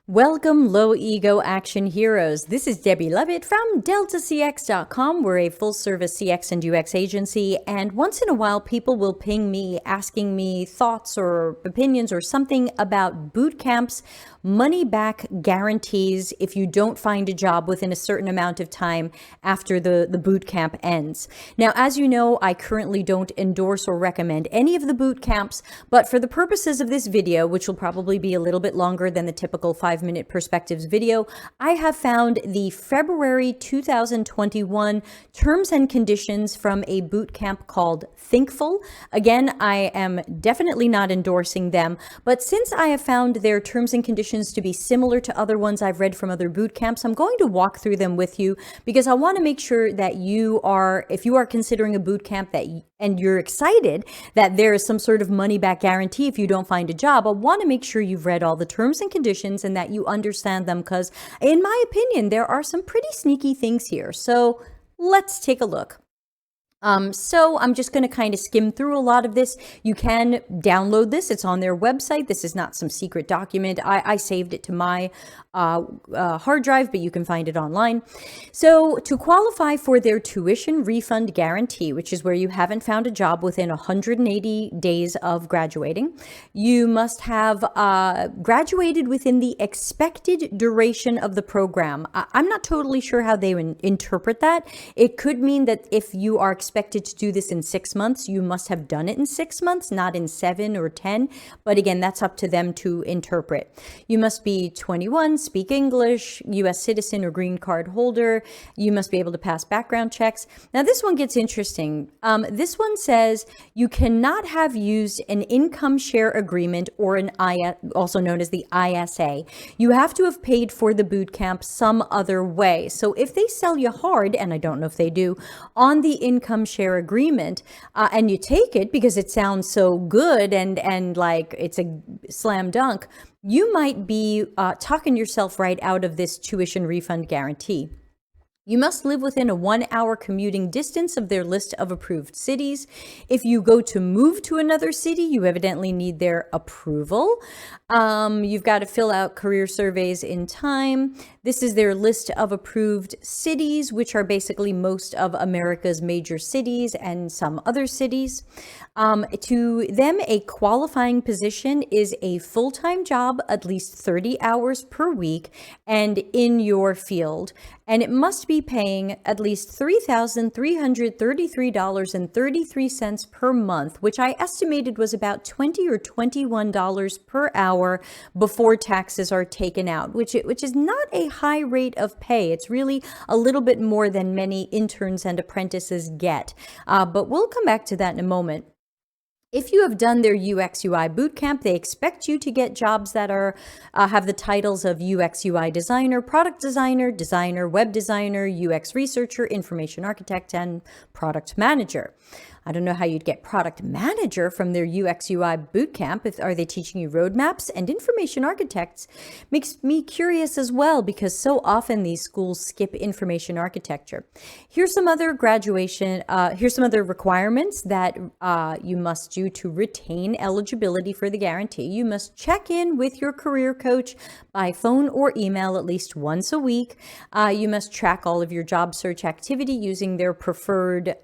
Welcome, low ego action heroes. This is Debbie Levitt from DeltaCX.com. We're a full service CX and UX agency, and once in a while, people will ping me asking me thoughts or opinions or something about boot camps, money back guarantees if you don't find a job within a certain amount of time after the boot camp ends. Now, as you know, I currently don't endorse or recommend any of the boot camps, but for the purposes of this video, which will probably be a little bit longer than the typical 5-minute perspectives video, I have found the February 2021 terms and conditions from a boot camp called Thinkful. Again, I am definitely not endorsing them, but since I have found their terms and conditions to be similar to other ones I've read from other boot camps, I'm going to walk through them with you because I want to make sure that if you are considering a boot camp and you're excited that there is some sort of money back guarantee if you don't find a job, I want to make sure you've read all the terms and conditions and that you understand them, because in my opinion, there are some pretty sneaky things here. So let's take a look. So I'm just going to kind of skim through a lot of this. You can download this. It's on their website. This is not some secret document. I saved it to my hard drive, but you can find it online. So to qualify for their tuition refund guarantee, which is where you haven't found a job within 180 days of graduating, you must have graduated within the expected duration of the program. I'm not totally sure how they interpret that. It could mean that if you are expected to do this in 6 months, you must have done it in 6 months, not in 7 or 10. But again, that's up to them to interpret. You must be 21, speak English, U.S. citizen or green card holder. You must be able to pass background checks. Now, this one gets interesting. This one says you cannot have used an income share agreement or also known as the ISA. You have to have paid for the boot camp some other way. So if they sell you hard, and I don't know if they do, on the income share agreement, and you take it because it sounds so good and like it's a slam dunk, you might be talking yourself right out of this tuition refund guarantee. You must live within a 1-hour commuting distance of their list of approved cities. If you go to move to another city, you evidently need their approval. You've got to fill out career surveys in time. This is their list of approved cities, which are basically most of America's major cities and some other cities. To them, a qualifying position is a full-time job, at least 30 hours per week, and in your field. And it must be paying at least $3,333.33 per month, which I estimated was about $20 or $21 per hour before taxes are taken out, which is not a high rate of pay. It's really a little bit more than many interns and apprentices get. But we'll come back to that in a moment. If you have done their UX UI bootcamp, they expect you to get jobs that have the titles of UX UI designer, product designer, designer, web designer, UX researcher, information architect, and product manager. I don't know how you'd get product manager from their UX UI bootcamp. Are they teaching you roadmaps? And information architects makes me curious as well, because so often these schools skip information architecture. Here's some other requirements that you must do to retain eligibility for the guarantee. You must check in with your career coach by phone or email at least once a week. You must track all of your job search activity using their preferred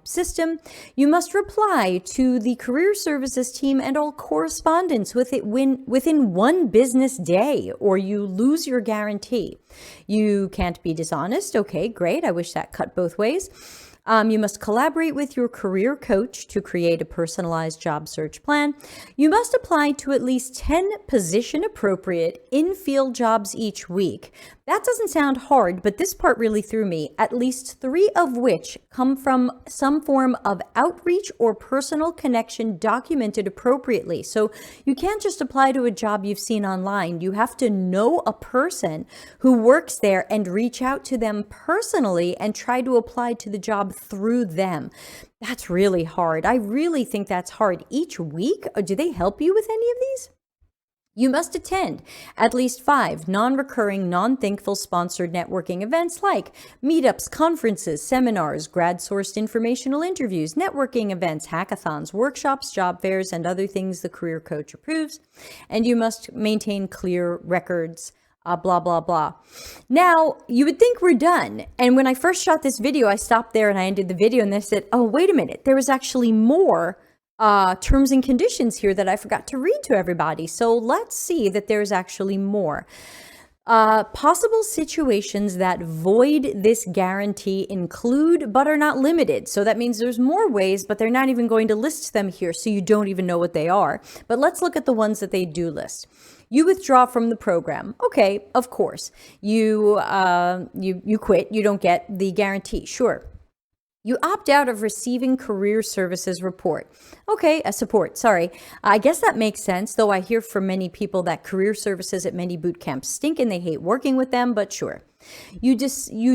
system. You must reply to the career services team and all correspondence within 1 business day, or you lose your guarantee. You can't be dishonest. Okay, great. I wish that cut both ways. You must collaborate with your career coach to create a personalized job search plan. You must apply to at least 10 position-appropriate in-field jobs each week. That doesn't sound hard, but this part really threw me, at least 3 of which come from some form of outreach or personal connection documented appropriately. So you can't just apply to a job you've seen online. You have to know a person who works there and reach out to them personally and try to apply to the job through them. That's really hard. I really think that's hard. Each week, do they help you with any of these? You must attend at least 5 non-recurring, non-Thinkful sponsored networking events like meetups, conferences, seminars, grad-sourced informational interviews, networking events, hackathons, workshops, job fairs, and other things the career coach approves. And you must maintain clear records blah, blah, blah. Now, you would think we're done. And when I first shot this video, I stopped there and I ended the video and they said, oh, wait a minute, there was actually more terms and conditions here that I forgot to read to everybody. So let's see that there's actually more. Possible situations that void this guarantee include, but are not limited. So that means there's more ways, but they're not even going to list them here, so you don't even know what they are. But let's look at the ones that they do list. You withdraw from the program. Okay, of course. You quit. You don't get the guarantee. Sure. You opt out of receiving career services report. Okay, support, sorry. I guess that makes sense, though I hear from many people that career services at many boot camps stink and they hate working with them, but sure. You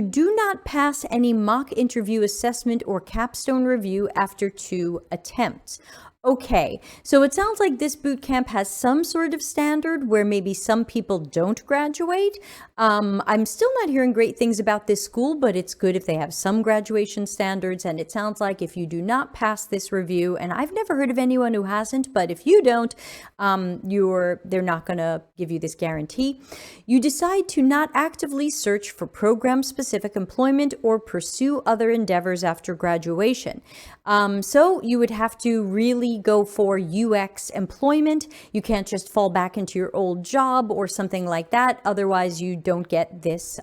do not pass any mock interview assessment or capstone review after 2 attempts. Okay, so it sounds like this boot camp has some sort of standard where maybe some people don't graduate. I'm still not hearing great things about this school, but it's good if they have some graduation standards. And it sounds like if you do not pass this review, and I've never heard of anyone who hasn't, but if you don't, they're not going to give you this guarantee. You decide to not actively search for program-specific employment or pursue other endeavors after graduation. So you would have to really go for UX employment. You can't just fall back into your old job or something like that. Otherwise, you don't get this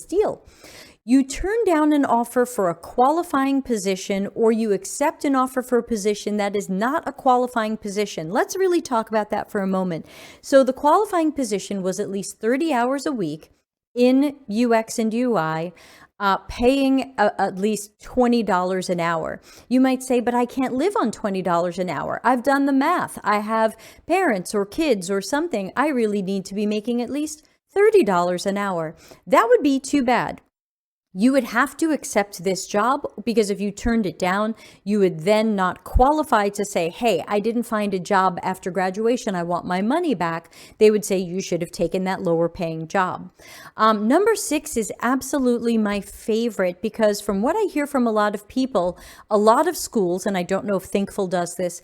deal. You turn down an offer for a qualifying position, or you accept an offer for a position that is not a qualifying position. Let's really talk about that for a moment. So the qualifying position was at least 30 hours a week in UX and UI, paying at least $20 an hour. You might say, but I can't live on $20 an hour. I've done the math. I have parents or kids or something. I really need to be making at least $30 an hour. That would be too bad. You would have to accept this job, because if you turned it down, you would then not qualify to say, hey, I didn't find a job after graduation. I want my money back. They would say you should have taken that lower paying job. Number 6 is absolutely my favorite, because from what I hear from a lot of people, a lot of schools, and I don't know if Thinkful does this,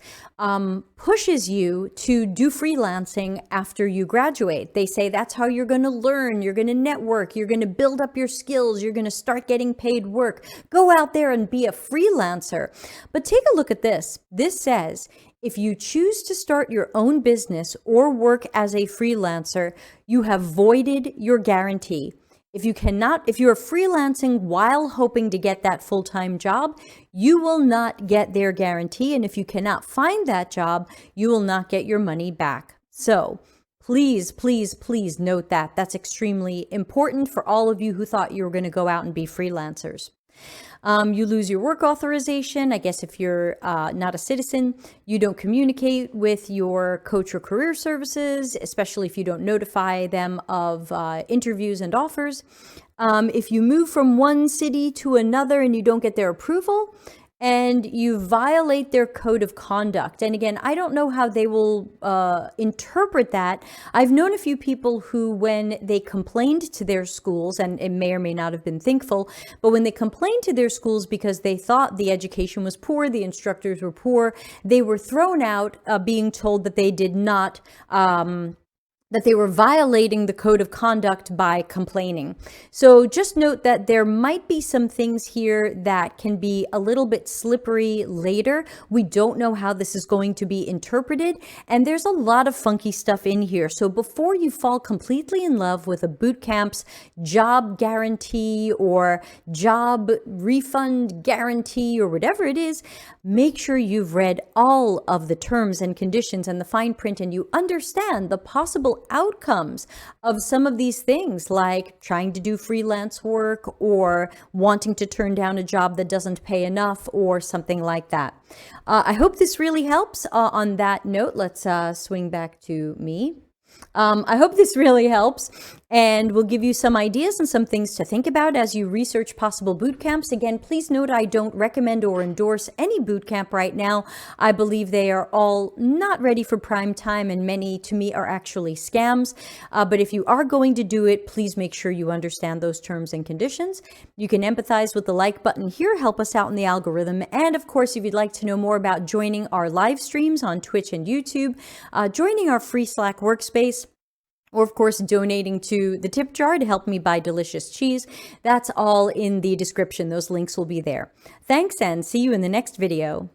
pushes you to do freelancing after you graduate. They say that's how you're going to learn, you're going to network, you're going to build up your skills, you're going to start getting paid work. Go out there and be a freelancer. But take a look at this. This says, if you choose to start your own business or work as a freelancer, you have voided your guarantee. If you are freelancing while hoping to get that full-time job, you will not get their guarantee. And if you cannot find that job, you will not get your money back. So please, please, please note that. That's extremely important for all of you who thought you were going to go out and be freelancers. You lose your work authorization. I guess if you're not a citizen, you don't communicate with your coach or career services, especially if you don't notify them of interviews and offers. If you move from one city to another and you don't get their approval, and you violate their code of conduct. And again, I don't know how they will interpret that. I've known a few people who, when they complained to their schools, and it may or may not have been Thinkful, but when they complained to their schools because they thought the education was poor, the instructors were poor, they were thrown out being told that they did not that they were violating the code of conduct by complaining. So just note that there might be some things here that can be a little bit slippery later. We don't know how this is going to be interpreted, and there's a lot of funky stuff in here. So before you fall completely in love with a boot camp's job guarantee or job refund guarantee or whatever it is, make sure you've read all of the terms and conditions and the fine print, and you understand the possible outcomes of some of these things, like trying to do freelance work or wanting to turn down a job that doesn't pay enough or something like that. I hope this really helps. On that note, let's swing back to me. I hope this really helps and will give you some ideas and some things to think about as you research possible boot camps. Again, please note I don't recommend or endorse any boot camp right now. I believe they are all not ready for prime time, and many to me are actually scams. But if you are going to do it, please make sure you understand those terms and conditions. You can empathize with the like button here, help us out in the algorithm. And of course, if you'd like to know more about joining our live streams on Twitch and YouTube, joining our free Slack workspace, or of course donating to the tip jar to help me buy delicious cheese. That's all in the description. Those links will be there. Thanks, and see you in the next video.